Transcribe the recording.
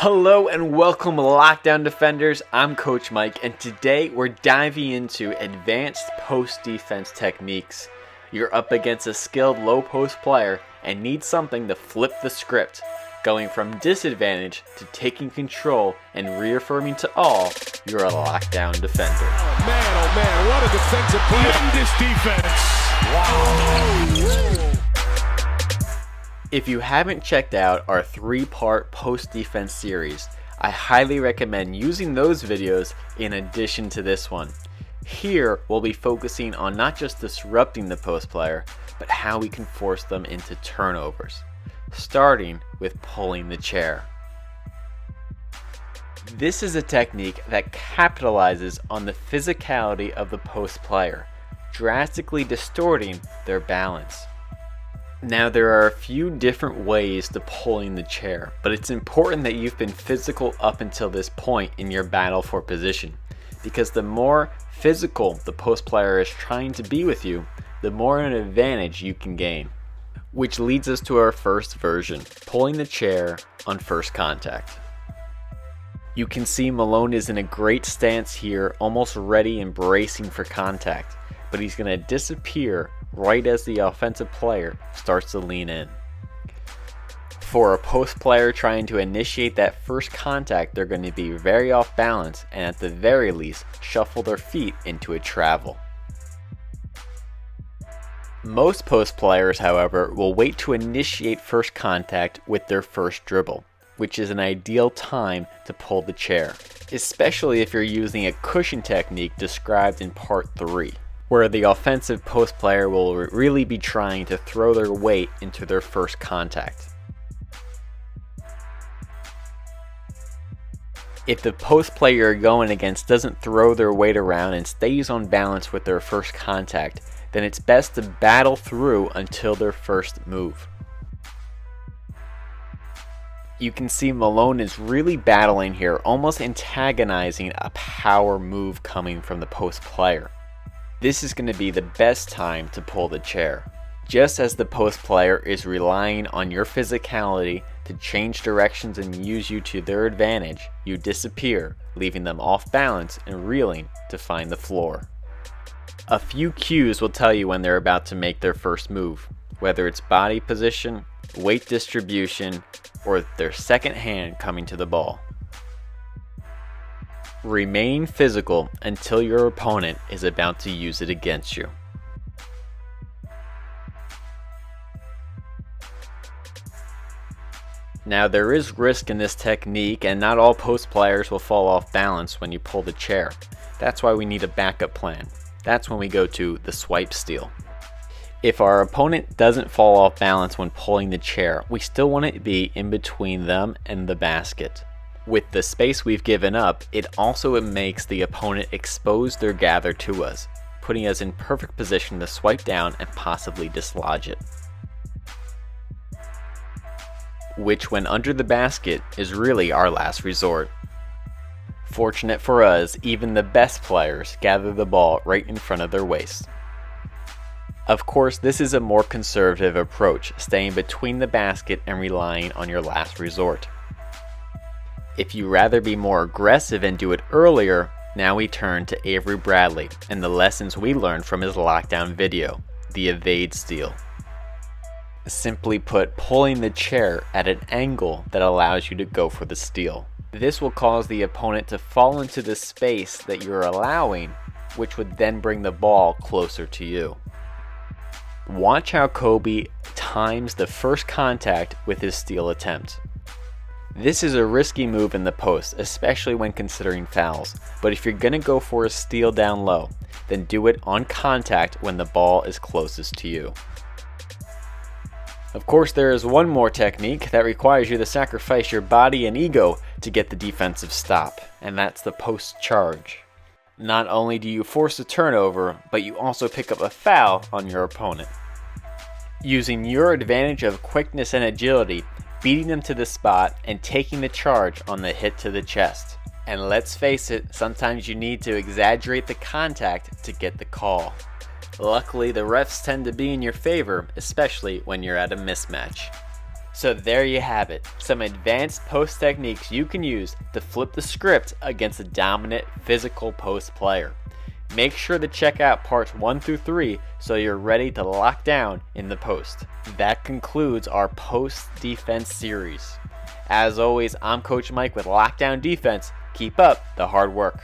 Hello and welcome Lockdown Defenders, I'm Coach Mike and today we're diving into advanced post defense techniques. You're up against a skilled low post player and need something to flip the script, going from disadvantage to taking control and reaffirming to all you're a lockdown defender. Oh man, what a defensive play. Tremendous defense. Wow. If you haven't checked out our 3-part post defense series, I highly recommend using those videos in addition to this one. Here we'll be focusing on not just disrupting the post player, but how we can force them into turnovers, starting with pulling the chair. This is a technique that capitalizes on the physicality of the post player, drastically distorting their balance. Now there are a few different ways to pulling the chair, but it's important that you've been physical up until this point in your battle for position, because the more physical the post player is trying to be with you, the more an advantage you can gain. Which leads us to our first version, pulling the chair on first contact. You can see Malone is in a great stance here, almost ready and bracing for contact, but he's going to disappear right as the offensive player starts to lean in. For a post player trying to initiate that first contact, they're going to be very off balance and at the very least shuffle their feet into a travel. Most post players, however, will wait to initiate first contact with their first dribble, which is an ideal time to pull the chair, especially if you're using a cushion technique described in part 3. Where the offensive post player will really be trying to throw their weight into their first contact. If the post player you're going against doesn't throw their weight around and stays on balance with their first contact, then it's best to battle through until their first move. You can see Malone is really battling here, almost antagonizing a power move coming from the post player. This is going to be the best time to pull the chair. Just as the post player is relying on your physicality to change directions and use you to their advantage, you disappear, leaving them off balance and reeling to find the floor. A few cues will tell you when they're about to make their first move, whether it's body position, weight distribution, or their second hand coming to the ball. Remain physical until your opponent is about to use it against you. Now there is risk in this technique and not all post players will fall off balance when you pull the chair. That's why we need a backup plan. That's when we go to the swipe steal. If our opponent doesn't fall off balance when pulling the chair, we still want it to be in between them and the basket. With the space we've given up, it also makes the opponent expose their gather to us, putting us in perfect position to swipe down and possibly dislodge it. Which, when under the basket, is really our last resort. Fortunate for us, even the best players gather the ball right in front of their waist. Of course, this is a more conservative approach, staying between the basket and relying on your last resort. If you'd rather be more aggressive and do it earlier, now we turn to Avery Bradley and the lessons we learned from his lockdown video, the EvasionSteal. Simply put, pulling the chair at an angle that allows you to go for the steal. This will cause the opponent to fall into the space that you're allowing, which would then bring the ball closer to you. Watch how Kobe times the first contact with his steal attempt. This is a risky move in the post, especially when considering fouls, but if you're going to go for a steal down low, then do it on contact when the ball is closest to you. Of course, there is one more technique that requires you to sacrifice your body and ego to get the defensive stop, and that's the post charge. Not only do you force a turnover, but you also pick up a foul on your opponent. Using your advantage of quickness and agility, beating them to the spot and taking the charge on the hit to the chest. And let's face it, sometimes you need to exaggerate the contact to get the call. Luckily, the refs tend to be in your favor, especially when you're at a mismatch. So there you have it, some advanced post techniques you can use to flip the script against a dominant physical post player. Make sure to check out parts 1 through 3 so you're ready to lock down in the post. That concludes our post defense series. As always, I'm Coach Mike with Lockdown Defense. Keep up the hard work.